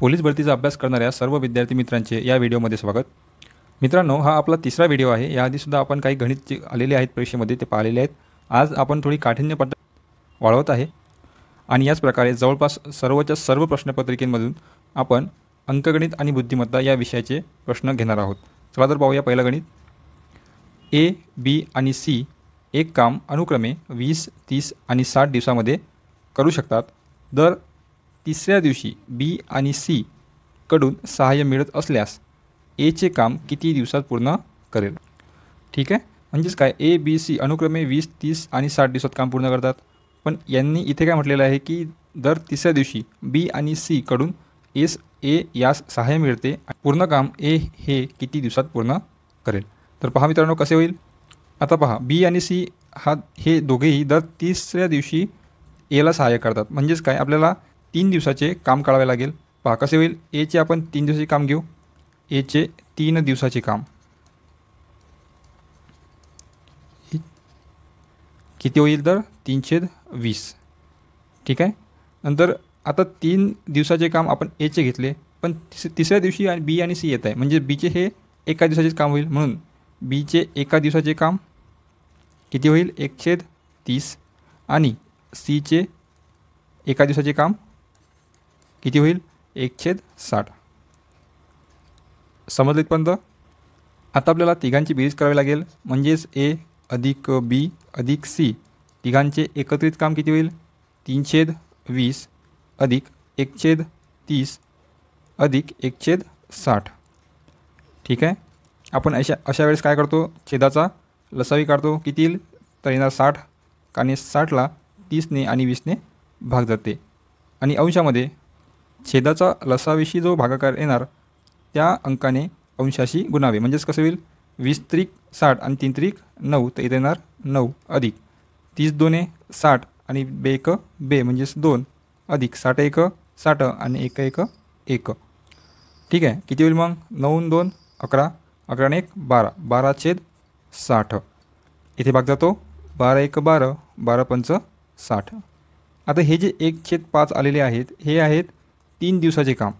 Police भरतीचा अभ्यास करणाऱ्या सर्व विद्यार्थी मित्रांचे या व्हिडिओमध्ये स्वागत. मित्रांनो, हा आपला तिसरा व्हिडिओ आहे. याआधीसुद्धा आपण काही गणित जे आलेले आहेत परीक्षेमध्ये ते पाहिलेले आहेत. आज आपण थोडी काठिण्य पद्धत वाढवत आहे आणि याच प्रकारे जवळपास सर्वच्या सर्व प्रश्नपत्रिकेमधून आपण अंकगणित आणि बुद्धिमत्ता या विषयाचे प्रश्न घेणार आहोत. चला तर पाहूया. पहिलं गणित. ए, बी आणि सी एक काम अनुक्रमे 20, 30 आणि 60 दिवसामध्ये करू शकतात. दर तिसऱ्या दिवशी बी आणि सी कडून सहाय्य मिळत असल्यास एचे काम किती दिवसात पूर्ण करेल? ठीक आहे, म्हणजेच काय, ए बी सी अनुक्रमे 20, 30 आणि 60 दिवसात काम पूर्ण करतात. पण यांनी इथे काय म्हटलेलं आहे की दर तिसऱ्या दिवशी बी आणि सी कडून ए यास सहाय्य मिळते. पूर्ण काम ए हे किती दिवसात पूर्ण करेल? तर पहा मित्रांनो कसे होईल. आता पहा, बी आणि सी हे दोघेही दर तिसऱ्या दिवशी एला सहाय्य करतात. म्हणजेच काय, आपल्याला 3 दिवसाचे काम काढावे लागेल. पहा कसे होईल. एचे आपण 3 दिवसाचे काम घेऊ. एचे 3 दिवसाचे काम किती होईल? तर 3/20. ठीक आहे. नंतर आता 3 दिवसाचे काम आपण एचे घेतले, पण तिसऱ्या दिवशी बी आणि सी येत आहे, म्हणजे बीचे हे एका दिवसाचेच काम होईल. म्हणून बीचे एका दिवसाचे काम किती होईल? 1/30 आणि सीचे एका दिवसाचे काम किती होईल? 1/60. समजलं इथपर्यंत? आता आपल्याला तिघांची बेरीज करावी लागेल. म्हणजेच ए अधिक बी अधिक सी तिघांचे एकत्रित काम किती होईल? 3/20 अधिक 1/30 अधिक 1/60. ठीक आहे. आपण अशा वेळेस काय करतो? छेदाचा लसावी काढतो. किती येईल? तर येणार 60. आणि 60ला 30ने आणि 20ने भाग जाते. आणि अंशामध्ये छेदाचा लसावीशी जो भागाकार येणार त्या अंकाने अंशाशी गुणावे. म्हणजेच कसं होईल? 20×60 आणि 3×9 तर इथे येणार 9 अधिक 30×2 60 आणि 2 2 म्हणजेच 2 अधिक 60 60 आणि 1 1. ठीक आहे. किती होईल मग? 9×2 11 11 1 12 12/60. इथे भाग जातो. 12 12 12 60. आता हे जे 1/5 आलेले आहेत हे आहेत 3 दिवसाचे काम.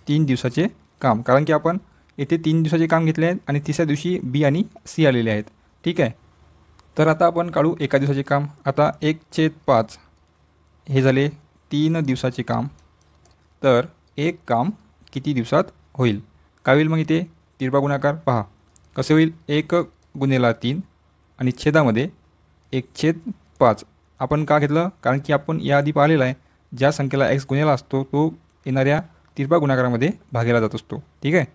3 दिवसाचे काम, कारण की आपण येथे 3 दिवसाचे काम घेतले आहेत आणि तिसऱ्या दिवशी बी आणि सी आलेले आहेत. ठीक आहे. तर आता आपण काढू एका दिवसाचे काम. आता 1/5 हे झाले 3 दिवसाचे काम. तर एक काम किती दिवसात होईल? काय होईल मग इथे? तिरपा गुणाकार पहा कसे होईल. 1×3 आणि छेदामध्ये 1/5. आपण का घेतलं? कारण की आपण याआधी पाहिलेलं आहे, ज्या संख्येला एक्स गुणेला असतो तो येणाऱ्या तिरपा गुणाकारामध्ये भागेला जात असतो. ठीक आहे.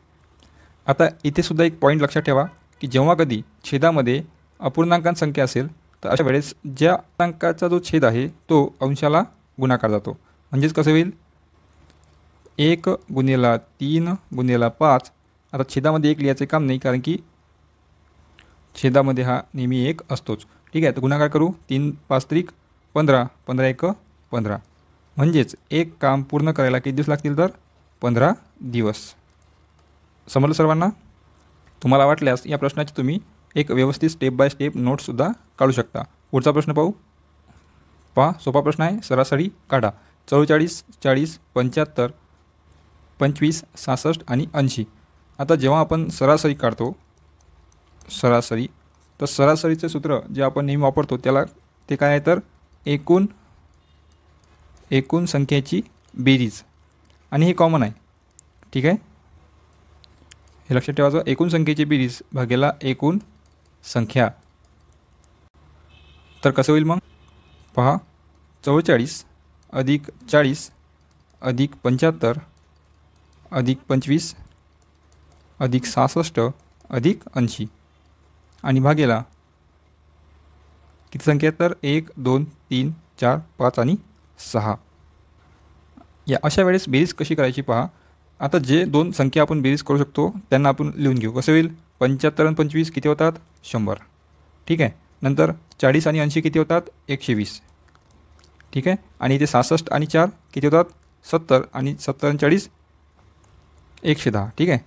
आता इथे सुद्धा एक पॉईंट लक्षात ठेवा की जेव्हा कधी छेदामध्ये अपूर्णांकांची संख्या असेल तर अशा वेळेस ज्या अंकाचा जो छेद आहे तो अंशाला गुणाकार जातो. म्हणजेच कसं होईल? 1×3×5. आता छेदामध्ये 1 लिहायचे काम नाही, कारण की छेदामध्ये हा नेहमी 1 असतोच. ठीक आहे. तर गुणाकार करू. 3 5 त्रिक 15 15 1 15. म्हणजेच एक काम पूर्ण करायला किती दिवस लागतील? तर 15 दिवस. समजलं सर्वांना? तुम्हाला वाटल्यास या प्रश्नाची तुम्ही एक व्यवस्थित स्टेप बाय स्टेप नोट्ससुद्धा काढू शकता. पुढचा प्रश्न पाहू. पहा, सोपा प्रश्न आहे. सरासरी काढा. 44 40 75 25 66 आणि 80. आता जेव्हा आपण सरासरी काढतो, सरासरी, तर सरासरीचे सूत्र जे आपण नेहमी वापरतो त्याला ते काय आहे? तर एकूण संख्येची बेरीज. आणि हे कॉमन आहे. ठीक आहे. हे लक्षात ठेवायचं. एकूण संख्येची बेरीज भागेला एकूण संख्या. तर कसं होईल मग? पहा, 44 अधिक 40 अधिक 75 अधिक 25 अधिक 66 अधिक 80 आणि भागेला किती संख्या? तर 1 2 3 4 5 आणि 6. या अशा वेळेस बेरीज कशी करायची पहा. आता जे 2 संख्या आपण बेरीज करू शकतो त्यांना आपण लिहून घेऊ. कसं होईल? 75 आणि 25 किती होतात? 100. ठीक आहे. नंतर 40 आणि 80 किती होतात? 120. ठीक आहे. आणि इथे 66 आणि 4 किती होतात? 70 आणि 70 आणि 40 110. ठीक आहे.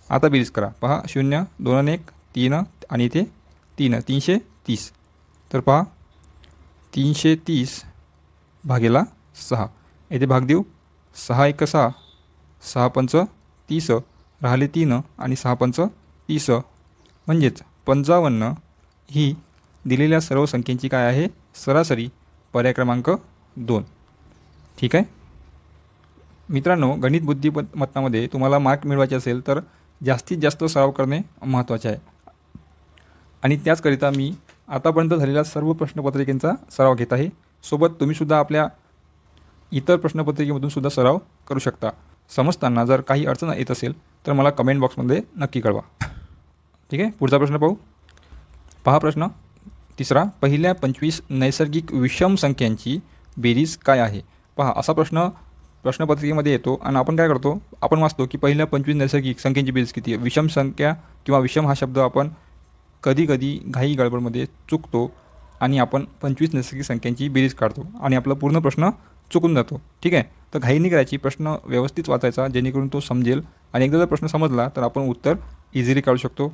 आता बेरीज करा. पहा, 0 2 आणि 1 3 आणि इथे 3 330. तर पहा 330 भागेला 6. इथे भाग देऊ. 6 1 6, 6 5 30, राहिले 3 आणि 6 5 30, म्हणजेच 55 ही दिलेल्या सर्व संख्यांची काय आहे, सरासरी, पर्याय क्रमांक 2. ठीक आहे मित्रांनो, गणित बुद्धिमत्तामध्ये तुम्हाला मार्क मिळवायचे असेल तर जास्तीत जास्त सराव करणे महत्त्वाचे आहे. आणि त्याचकरिता मी आतापर्यंत झालेल्या सर्व प्रश्नपत्रिकांचा सराव घेत आहे. सोबत तुम्हीसुद्धा आपल्या इतर प्रश्नपत्रिकेमधून सुद्धा सराव करू शकता. समजताना जर काही अडचण येत असेल तर मला कमेंट बॉक्समध्ये नक्की कळवा. ठीक आहे, पुढचा प्रश्न पाहू. पहा प्रश्न तिसरा. पहिल्या 25 नैसर्गिक विषम संख्यांची बेरीज काय आहे? पहा, असा प्रश्न प्रश्नपत्रिकेमध्ये येतो आणि आपण काय करतो, आपण वाचतो की पहिल्या 25 नैसर्गिक संख्यांची बेरीज किती आहे. विषम संख्या किंवा विषम हा शब्द आपण कधी कधी घाई गडबडमध्ये चुकतो आणि आपण 25 नैसर्गिक संख्यांची बेरीज काढतो आणि आपला पूर्ण प्रश्न चुकून जातो. ठीक आहे, तर घाई नाही करायची, प्रश्न व्यवस्थित वाचायचा जेणेकरून तो समजेल आणि एकदा जर प्रश्न समजला तर आपण उत्तर इझिली काढू शकतो.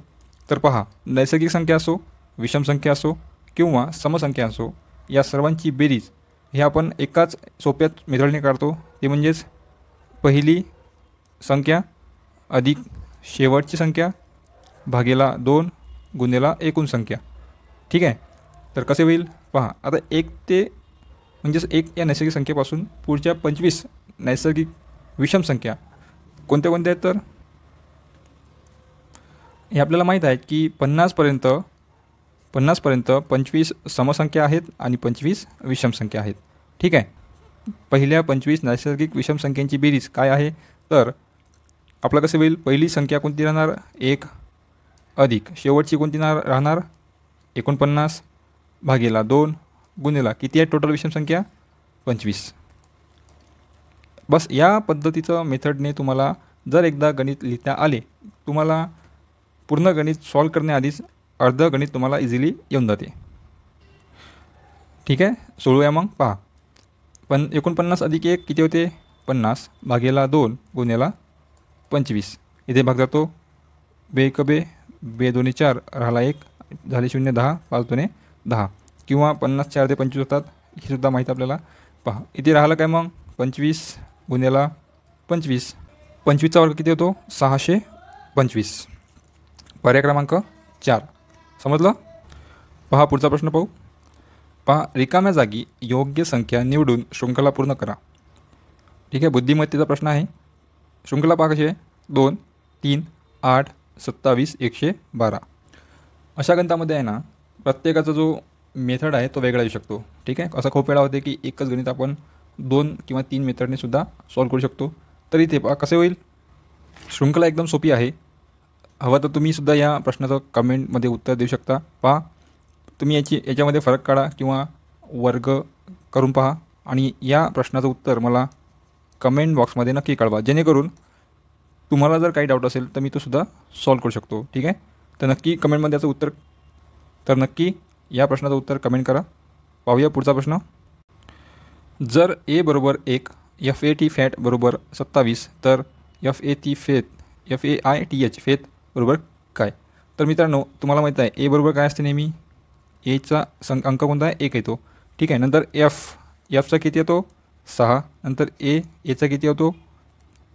तर पहा, नैसर्गिक संख्या असो, विषम संख्या असो किंवा समसंख्या असो, या सर्वांची बेरीज हे आपण एकाच सोप्या मेथडने काढतो. ते म्हणजेच पहिली संख्या अधिक शेवटची संख्या भागेला 2 गुणेला एकूण संख्या. ठीक आहे, तर कसे होईल पहा. आता 1 ते म्हणजेच 1 या नैसर्गिक संख्येपासून पुढच्या 25 नैसर्गिक विषम संख्या कोणत्या कोणत्या आहेत, तर हे आपल्याला माहीत आहे की 50पर्यंत 25 समसंख्या आहेत आणि 25 विषम संख्या आहेत. ठीक आहे, पहिल्या 25 नैसर्गिक विषम संख्यांची बेरीज काय आहे, तर आपलं कसं होईल, पहिली संख्या कोणती राहणार 1 अधिक शेवटची कोणती राहणार 49 भागेला 2 गुणेला किती आहे टोटल विषम संख्या 25. बस या पद्धतीचं मेथडने तुम्हाला जर एकदा गणित लिहिता आले, तुम्हाला पूर्ण गणित सॉल्व करण्याआधीच अर्ध गणित तुम्हाला इझिली येऊन जाते. ठीक आहे, सोडूया मग. पहा, 49 अधिक 1 किती होते 50 भागेला 2 गुणेला 25. इथे भाग जातो, बे 1 बे, बे 2 4, राहिला 1, झाले 0 10, 5 2 10, किंवा 50 4 ते 25 होतात, हे सुद्धा माहीत आपल्याला. पहा, इथे राहिलं काय मग 25 गुणेला 25, 25चा वर्ग किती होतो 625, पर्याय क्रमांक 4. समजलं. पहा पुढचा प्रश्न पाहू. पहा, रिकाम्या जागी योग्य संख्या निवडून शृंखला पूर्ण करा. ठीक आहे, बुद्धिमत्तेचा प्रश्न आहे. शृंखला पहा कशी आहे, 2 3 8 27 112. अशा गणितामध्ये आहे ना, प्रत्येकाचा जो मेथड आहे तो वेगळा येऊ शकतो. ठीक आहे, असं खूप वेळा होते की एकच गणित आपण 2 किंवा 3 मेथडने सुद्धा सॉल्व करू शकतो. तर इथे पहा कसे होईल. शृंखला एकदम सोपी आहे. हवं तर तुम्ही सुद्धा या प्रश्नाचं कमेंटमध्ये उत्तर देऊ शकता. पहा, तुम्ही याच्यामध्ये फरक काढा किंवा वर्ग करून पहा आणि या प्रश्नाचं उत्तर मला कमेंट बॉक्समध्ये नक्की कळवा, जेणेकरून तुम्हाला जर काही डाऊट असेल तर मी तो सुद्धा सॉल्व करू शकतो. ठीक आहे, तर नक्की कमेंटमध्ये याचं उत्तर, तर नक्की या प्रश्नाचं उत्तर कमेंट करा. पाहूया पुढचा प्रश्न. जर ए बरोबर 1, FAT फॅट बरोबर 27, तर FAITH फेथ बरोबर काय? तर मित्रांनो, तुम्हाला माहीत आहे ए बरोबर काय असते, नेहमी एचा अंक कोणता आहे 1 येतो. ठीक आहे, नंतर एफचा किती येतो 6, नंतर एचा किती येतो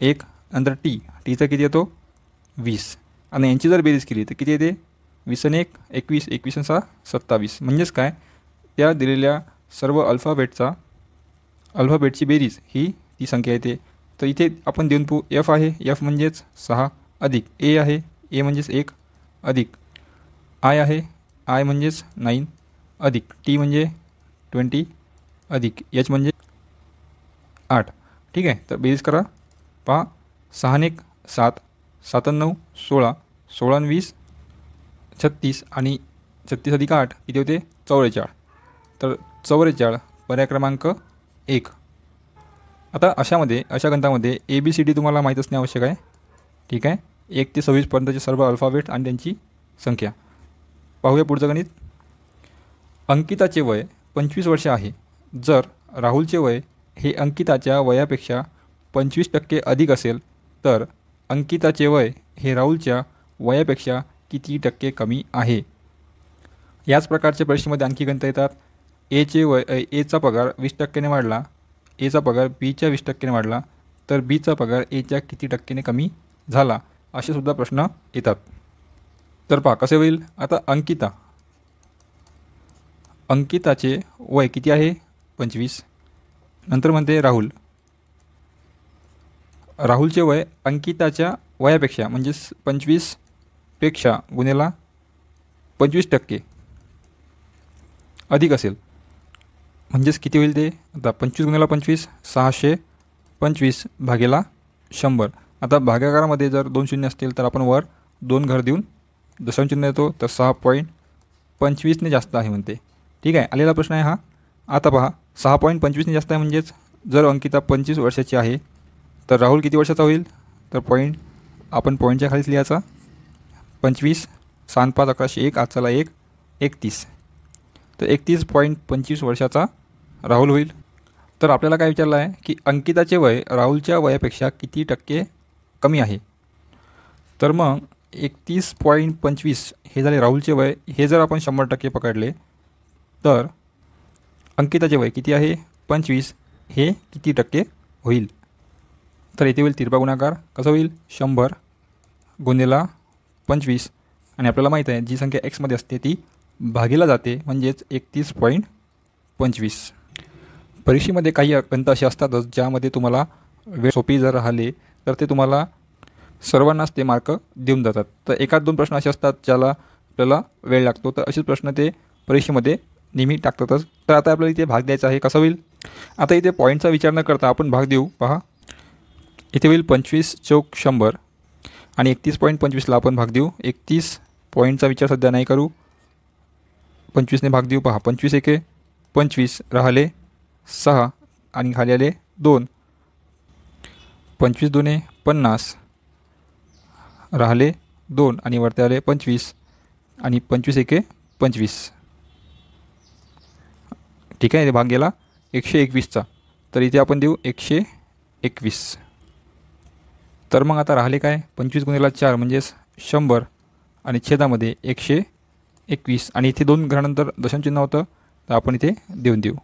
1, नंतर टीचा किती येतो 20, आणि यांची जर बेरीज केली तर किती येते 20 आणि 1 21, 21 आणि 6 27. म्हणजेच काय, त्या दिलेल्या सर्व अल्फाबेटची बेरीज ही ती संख्या येते. तर इथे आपण देऊन पाहू, एफ आहे, एफ म्हणजेच 6 अधिक ए आहे, ए म्हणजेच 1 अधिक आय आहे, आय म्हणजेच 9 अधिक टी म्हणजे 20 अधिक एच म्हणजे 8. ठीक आहे, तर बेरीज करा. पहा, 6 आणि 1 7, 7 आणि 9 16, 16 आणि 20 36, आणि 36 अधिक 8 किती होते 44. तर 44 पर्याय क्रमांक 1. आता अशा गणितामध्ये ABCD तुम्हाला माहीत असणे आवश्यक आहे. ठीक आहे, 1 ते 26 पर्यंतचे सर्व अल्फाबेट आणि त्यांची संख्या. पाहूया पुढचं गणित. अंकिताचे वय 25 वर्ष आहे. जर राहुलचे वय हे अंकिताच्या वयापेक्षा 25% अधिक असेल तर अंकिताचे वय हे राहुलच्या वयापेक्षा किती टक्के कमी आहे? याच प्रकारच्या परीक्षेमध्ये आणखी गणित येतात. एचा पगार 20% वाढला एचा पगार बीच्या 20% वाढला तर बीचा पगार एच्या किती टक्क्याने कमी झाला, असे सुद्धा प्रश्न येतात. तर पहा कसे होईल. आता अंकिताचे वय किती आहे 25. नंतर म्हणते राहुलचे वय अंकिताच्या वयापेक्षा म्हणजेच 25 गुणेला 25% अधिक असेल म्हणजेच किती होईल ते. आता 25 गुणेला 25 625 भागेला 100. आता भागाकारामध्ये जर 2 शून्य असतील तर आपण वर 2 घर देऊन दशांश चिन्ह येतो तर 6.25ने जास्त आहे म्हणते. ठीक आहे, आलेला प्रश्न आहे हा. आता पहा 6.25ने जास्त आहे म्हणजेच जर अंकिता 25 वर्षाची आहे तर राहुल किती वर्षाचा होईल. तर आपण पॉईंटच्या खालीच लिहायचा. 25 6 5 1101 आज चला 31. तर 31.25 वर्षाचा राहुल होईल. तर आपल्याला काय विचारलं आहे की अंकिताचे वय राहुलच्या वयापेक्षा किती टक्के कमी आहे. तर मग 31.25 हे झाले राहुलचे वय. हे जर आपण 100% पकडले तर अंकिताचे वय किती आहे 25, हे किती टक्के होईल. तर इथे होईल तिरपा गुणाकार. कसं होईल 100 गुणेला 25 आणि आपल्याला माहीत आहे जी संख्या एक्समध्ये असते ती भागीला जाते म्हणजेच 31.25. परीक्षेमध्ये काही गणितं असे असतातच ज्यामध्ये तुम्हाला वेळ सोपी जर राहिले तर ते तुम्हाला सर्वांनाच ते मार्क देऊन जातात. तर एखाद 2 प्रश्न असे असतात ज्याला आपल्याला वेळ लागतो, तर असेच प्रश्न ते परीक्षेमध्ये नेहमी टाकतातच. तर आता आपल्याला इथे भाग द्यायचा आहे. कसं होईल. आता इथे पॉईंटचा विचार न करता आपण भाग देऊ. पहा इथे होईल 25 चौक 100 आणि 31.25ला आपण भाग देऊ. 31 पॉईंटचा विचार सध्या नाही करू. 25ने भाग देऊ. पहा 25 एके 25 राहिले 6 आणि खाली आले 2. 25 दुने 50 राहिले 2 आणि वरती आले 25 आणि 25 एके 25. ठीक आहे, भाग गेला 121चा. तर इथे आपण देऊ 121. तर मग आता राहिले काय 25 गुणिले 4 म्हणजेच 100 आणि छेदामध्ये 121 आणि इथे 2 घरानंतर दशांश चिन्ह होतं तर आपण इथे देऊन देऊ.